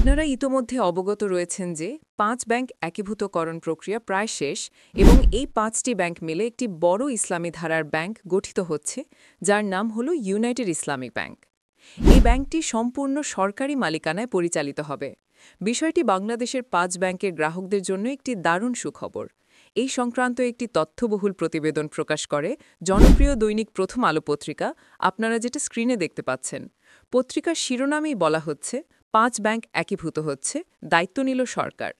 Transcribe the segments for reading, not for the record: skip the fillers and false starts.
আপনারা ইতোমধ্যে অবগত রয়েছেন যে ৫ ব্যাংক একীভূতকরণ প্রক্রিয়া প্রায় শেষ এবং এই ৫টি ব্যাংক মিলে একটি বড় ইসলামী ধারার ব্যাংক গঠিত হচ্ছে, যার নাম হল ইউনাইটেড ইসলামিক ব্যাংক। এই ব্যাংকটি সম্পূর্ণ সরকারি মালিকানায় পরিচালিত হবে। বিষয়টি বাংলাদেশের ৫ ব্যাংকের গ্রাহকদের জন্য একটি দারুণ সুখবর। এই সংক্রান্ত একটি তথ্যবহুল প্রতিবেদন প্রকাশ করে জনপ্রিয় দৈনিক প্রথম আলো পত্রিকা, আপনারা যেটা স্ক্রিনে দেখতে পাচ্ছেন। পত্রিকার শিরোনামেই বলা হচ্ছে ৫ ব্যাংক একীভূত হচ্ছে, দায়িত্ব নিল সরকার।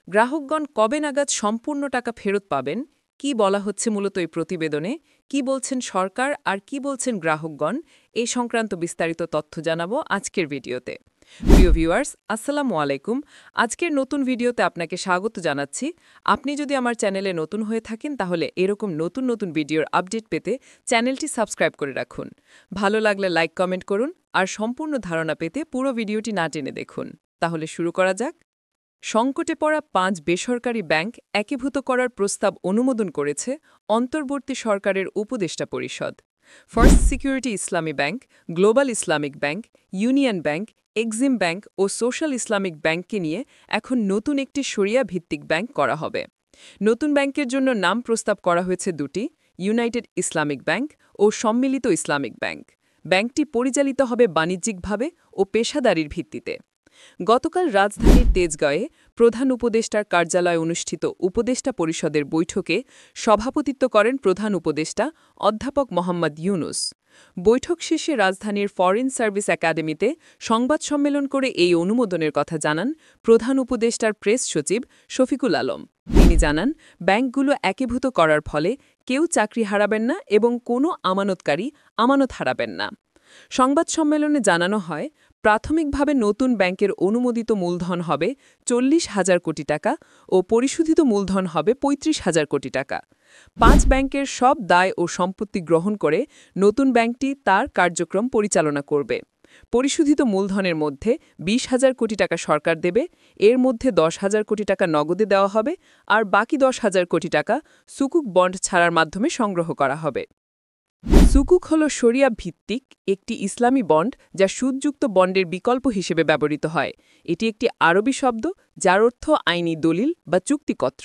গ্রাহকগণ কবে নাগাদ সম্পূর্ণ টাকা ফেরত পাবেন, কি বলা হচ্ছে মূলত এই প্রতিবেদনে, কি বলছেন সরকার আর কি বলছেন গ্রাহকগণ, এই সংক্রান্ত বিস্তারিত তথ্য জানাবো আজকের ভিডিওতে। প্রিয় ভিউয়ার্স, আসসালামু আলাইকুম। আজকের নতুন ভিডিওতে আপনাকে স্বাগত জানাচ্ছি। আপনি যদি আমার চ্যানেলে নতুন হয়ে থাকেন তাহলে এরকম নতুন নতুন ভিডিওর আপডেট পেতে চ্যানেলটি সাবস্ক্রাইব করে রাখুন। ভালো লাগলে লাইক কমেন্ট করুন আর সম্পূর্ণ ধারণা পেতে পুরো ভিডিওটি না টেনে দেখুন। তাহলে শুরু করা যাক। সংকটে পড়া ৫ বেসরকারি ব্যাংক একীভূত করার প্রস্তাব অনুমোদন করেছে অন্তর্বর্তী সরকারের উপদেষ্টা পরিষদ। First Security Islami Bank, Global Islamic Bank, Union Bank, Exim Bank ও সোশ্যাল ইসলামিক ব্যাংককে নিয়ে এখন নতুন একটি শরিয়া ভিত্তিক ব্যাংক করা হবে। নতুন ব্যাংকের জন্য নাম প্রস্তাব করা হয়েছে দুটি: ইউনাইটেড ইসলামিক ব্যাংক ও সম্মিলিত ইসলামিক ব্যাংক। ব্যাংকটি পরিচালিত হবে বাণিজ্যিকভাবে ও পেশাদারির ভিত্তিতে। গতকাল রাজধানীর তেজগাঁয়ে প্রধান উপদেষ্টার কার্যালয়ে অনুষ্ঠিত উপদেষ্টা পরিষদের বৈঠকে সভাপতিত্ব করেন প্রধান উপদেষ্টা অধ্যাপক মোহাম্মদ ইউনুস। বৈঠক শেষে রাজধানীর ফরেন সার্ভিস একাডেমিতে সংবাদ সম্মেলন করে এই অনুমোদনের কথা জানান প্রধান উপদেষ্টার প্রেস সচিব শফিকুল আলম। তিনি জানান, ব্যাংকগুলো একীভূত করার ফলে কেউ চাকরি হারাবেন না এবং কোনো আমানতকারী আমানত হারাবেন না। সংবাদ সম্মেলনে জানানো হয়, প্রাথমিকভাবে নতুন ব্যাংকের অনুমোদিত মূলধন হবে ৪০,০০০ কোটি টাকা ও পরিশোধিত মূলধন হবে ৩৫,০০০ কোটি টাকা। ৫ ব্যাংকের সব দায় ও সম্পত্তি গ্রহণ করে নতুন ব্যাংকটি তার কার্যক্রম পরিচালনা করবে। পরিশোধিত মূলধনের মধ্যে ২০,০০০ কোটি টাকা সরকার দেবে, এর মধ্যে ১০,০০০ কোটি টাকা নগদে দেওয়া হবে আর বাকি ১০,০০০ কোটি টাকা সুকুক বন্ড ছাড়ার মাধ্যমে সংগ্রহ করা হবে। সুকুক হল শরিয়া ভিত্তিক একটি ইসলামী বন্ড যা সুদযুক্ত বন্ডের বিকল্প হিসেবে ব্যবহৃত হয়। এটি একটি আরবি শব্দ যার অর্থ আইনি দলিল বা চুক্তিপত্র।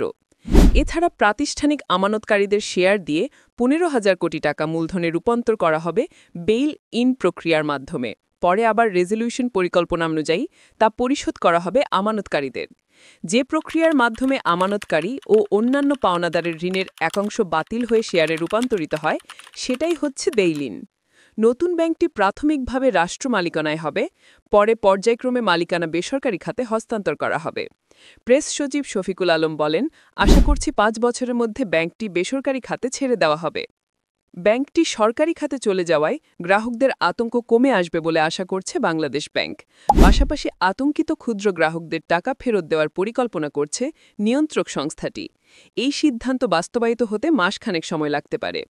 এছাড়া প্রাতিষ্ঠানিক আমানতকারীদের শেয়ার দিয়ে ১৫,০০০ কোটি টাকা মূলধনে রূপান্তর করা হবে বেইল ইন প্রক্রিয়ার মাধ্যমে। পরে আবার রেজলিউশন পরিকল্পনা অনুযায়ী তা পরিশোধ করা হবে আমানতকারীদের। যে প্রক্রিয়ার মাধ্যমে আমানতকারী ও অন্যান্য পাওনাদারের ঋণের একাংশ বাতিল হয়ে শেয়ারে রূপান্তরিত হয়, সেটাই হচ্ছে বেইল ইন। নতুন ব্যাংকটি প্রাথমিকভাবে রাষ্ট্র মালিকানায় হবে, পরে পর্যায়ক্রমে মালিকানা বেসরকারি খাতে হস্তান্তর করা হবে। প্রেস সচিব শফিকুল আলম বলেন, আশা করছি ৫ বছরের মধ্যে ব্যাংকটি বেসরকারি খাতে ছেড়ে দেওয়া হবে। ব্যাংকটি সরকারি খাতে চলে যাওয়ায় গ্রাহকদের আতঙ্ক কমে আসবে বলে আশা করছে বাংলাদেশ ব্যাংক। পাশাপাশি আতঙ্কিত ক্ষুদ্র গ্রাহকদের টাকা ফেরত দেওয়ার পরিকল্পনা করছে নিয়ন্ত্রক সংস্থাটি। এই সিদ্ধান্ত বাস্তবায়িত হতে মাসখানেক সময় লাগতে পারে।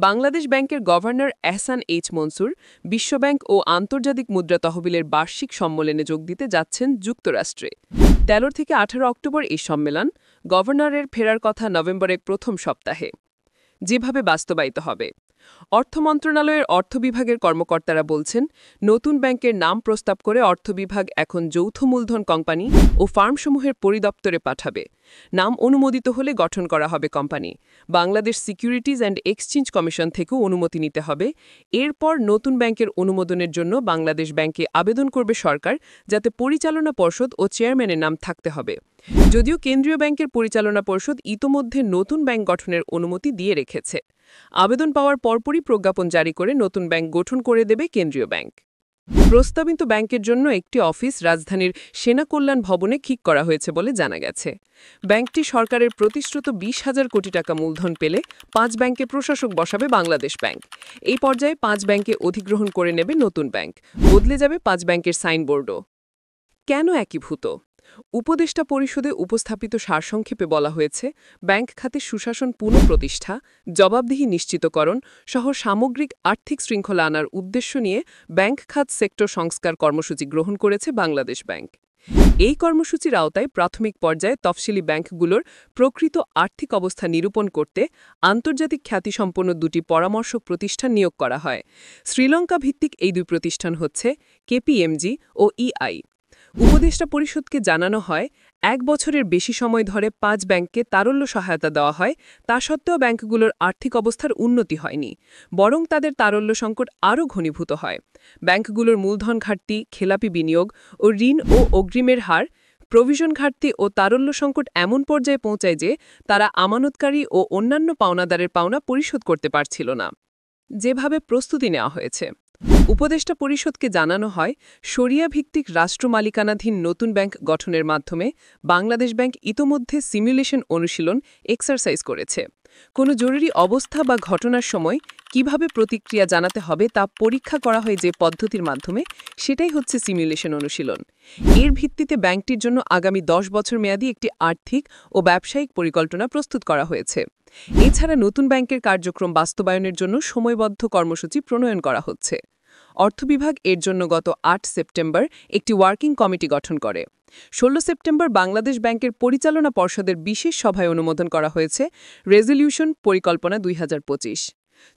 বাংলাদেশ ব্যাংকের গভর্নর এহসান এইচ মনসুর বিশ্বব্যাংক ও আন্তর্জাতিক মুদ্রা তহবিলের বার্ষিক সম্মেলনে যোগ দিতে যাচ্ছেন যুক্তরাষ্ট্রে। ১৩ থেকে ১৮ অক্টোবর এই সম্মেলন। গভর্নরের ফেরার কথা নভেম্বরের প্রথম সপ্তাহে। যেভাবে বাস্তবায়িত হবে, অর্থ মন্ত্রণালয়ের অর্থ বিভাগের কর্মকর্তারা বলছেন, নতুন ব্যাংকের নাম প্রস্তাব করে অর্থ বিভাগ এখন যৌথ মূলধন কোম্পানি ও ফার্মসমূহের পরিদপ্তরে পাঠাবে। নাম অনুমোদিত হলে গঠন করা হবে company. Bangladesh securities and exchange commission থেকেও অনুমতি নিতে হবে। এরপর নতুন ব্যাংকের অনুমোদনের জন্য বাংলাদেশ ব্যাংকে আবেদন করবে সরকার, যাতে পরিচালনা পর্ষদ ও চেয়ারম্যানের নাম থাকতে হবে। যদিও কেন্দ্রীয় ব্যাংকের পরিচালনা পর্ষদ ইতোমধ্যে নতুন ব্যাংক গঠনের অনুমতি দিয়ে রেখেছে। আবেদন পাওয়ার পরপরই প্রজ্ঞাপন জারি করে নতুন ব্যাংক গঠন করে দেবে কেন্দ্রীয় ব্যাংক। প্রস্তাবিত ব্যাংকের জন্য একটি অফিস রাজধানীর সেনা কল্যাণ ভবনে ঠিক করা হয়েছে বলে জানা গেছে। ব্যাংকটি সরকারের প্রতিশ্রুত ২০,০০০ কোটি টাকা মূলধন পেলে ৫ ব্যাংকে প্রশাসক বসাবে বাংলাদেশ ব্যাংক। এই পর্যায়ে ৫ ব্যাংকে অধিগ্রহণ করে নেবে নতুন ব্যাংক। বদলে যাবে ৫ ব্যাংকের সাইনবোর্ডও। কেন একীভূত? উপদেষ্টা পরিষদে উপস্থাপিত সারসংক্ষেপে বলা হয়েছে, ব্যাংক খাতে সুশাসন পুনঃপ্রতিষ্ঠা, জবাবদিহি নিশ্চিতকরণ সহ সামগ্রিক আর্থিক শৃঙ্খলা আনার উদ্দেশ্য নিয়ে ব্যাংক খাত সেক্টর সংস্কার কর্মসূচি গ্রহণ করেছে বাংলাদেশ ব্যাংক। এই কর্মসূচির আওতায় প্রাথমিক পর্যায়ে তফসিলি ব্যাংকগুলোর প্রকৃত আর্থিক অবস্থা নিরূপণ করতে আন্তর্জাতিক খ্যাতিসম্পন্ন দুটি পরামর্শক প্রতিষ্ঠান নিয়োগ করা হয়। শ্রীলঙ্কা ভিত্তিক এই দুই প্রতিষ্ঠান হচ্ছে কেপিএমজি ও ইআই। উপদেষ্টা পরিষদকে জানানো হয় ১ বছরের বেশি সময় ধরে ৫ ব্যাংককে তারল্য সহায়তা দেওয়া হয়, তা সত্ত্বেও ব্যাংকগুলোর আর্থিক অবস্থার উন্নতি হয়নি, বরং তাদের তারল্য সংকট আরও ঘনীভূত হয়। ব্যাংকগুলোর মূলধন ঘাটতি, খেলাপি বিনিয়োগ ও ঋণ ও অগ্রিমের হার, প্রভিশন ঘাটতি ও তারল্য সংকট এমন পর্যায়ে পৌঁছায় যে তারা আমানতকারী ও অন্যান্য পাওনাদারের পাওনা পরিশোধ করতে পারছিল না। যেভাবে প্রস্তুতি নেওয়া হয়েছে, উপদেষ্টা পরিষদকে জানানো হয় শরিয়া ভিত্তিক রাষ্ট্র মালিকানাধীন নতুন ব্যাংক গঠনের মাধ্যমে বাংলাদেশ ব্যাংক ইতোমধ্যে সিমুলেশন অনুশীলন এক্সারসাইজ করেছে। কোনো জরুরি অবস্থা বা ঘটনার সময় কিভাবে প্রতিক্রিয়া জানাতে হবে তা পরীক্ষা করা হয় যে পদ্ধতির মাধ্যমে, সেটাই হচ্ছে সিমুলেশন অনুশীলন। এর ভিত্তিতে ব্যাংকটির জন্য আগামী ১০ বছর মেয়াদী একটি আর্থিক ও ব্যবসায়িক পরিকল্পনা প্রস্তুত করা হয়েছে। এছাড়া নতুন ব্যাংকের কার্যক্রম বাস্তবায়নের জন্য সময়বদ্ধ কর্মসূচি প্রণয়ন করা হচ্ছে। অর্থ বিভাগ এর জন্য গত ৮ সেপ্টেম্বর একটি ওয়ার্কিং কমিটি গঠন করে। ১৬ সেপ্টেম্বর বাংলাদেশ ব্যাংকের পরিচালনা পর্ষদের বিশেষ সভায় অনুমোদন করা হয়েছে রেজলিউশন পরিকল্পনা ২০২৫।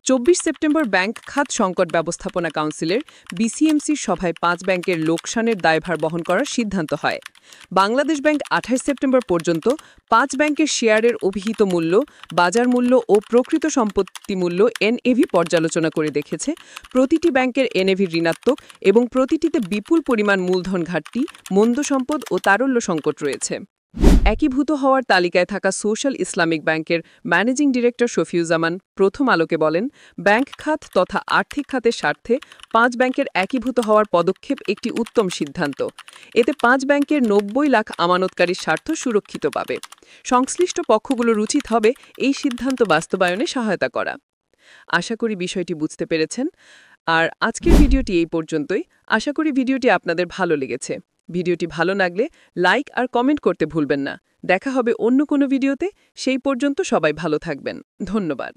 ২৪ সেপ্টেম্বর ব্যাংক খাত সংকট ব্যবস্থাপনা কাউন্সিলের বিসিএমসির সভায় ৫ ব্যাংকের লোকসানের দায়ভার বহন করার সিদ্ধান্ত হয়। বাংলাদেশ ব্যাংক ২৮ সেপ্টেম্বর পর্যন্ত ৫ ব্যাংকের শেয়ারের অভিহিত মূল্য, বাজার মূল্য ও প্রকৃত সম্পত্তি মূল্য এনএভি পর্যালোচনা করে দেখেছে। প্রতিটি ব্যাংকের এনএভি ঋণাত্মক এবং প্রতিটিতে বিপুল পরিমাণ মূলধন ঘাটতি, মন্দ সম্পদ ও তারল্য সংকট রয়েছে। একীভূত হওয়ার তালিকায় থাকা সোশ্যাল ইসলামিক ব্যাংকের ম্যানেজিং ডিরেক্টর শফিউজ্জামান প্রথম আলোকে বলেন, ব্যাংক খাত তথা আর্থিক খাতের স্বার্থে ৫ ব্যাংকের একীভূত হওয়ার পদক্ষেপ একটি উত্তম সিদ্ধান্ত। এতে ৫ ব্যাংকের ৯০ লাখ আমানতকারীর স্বার্থ সুরক্ষিত পাবে। সংশ্লিষ্ট পক্ষগুলোর উচিত হবে এই সিদ্ধান্ত বাস্তবায়নে সহায়তা করা। আশা করি বিষয়টি বুঝতে পেরেছেন। আর আজকের ভিডিওটি এই পর্যন্তই। আশা করি ভিডিওটি আপনাদের ভালো লেগেছে। ভিডিওটি ভালো লাগলে লাইক আর কমেন্ট করতে ভুলবেন না। দেখা হবে অন্য কোনো ভিডিওতে। সেই পর্যন্ত সবাই ভালো থাকবেন। ধন্যবাদ।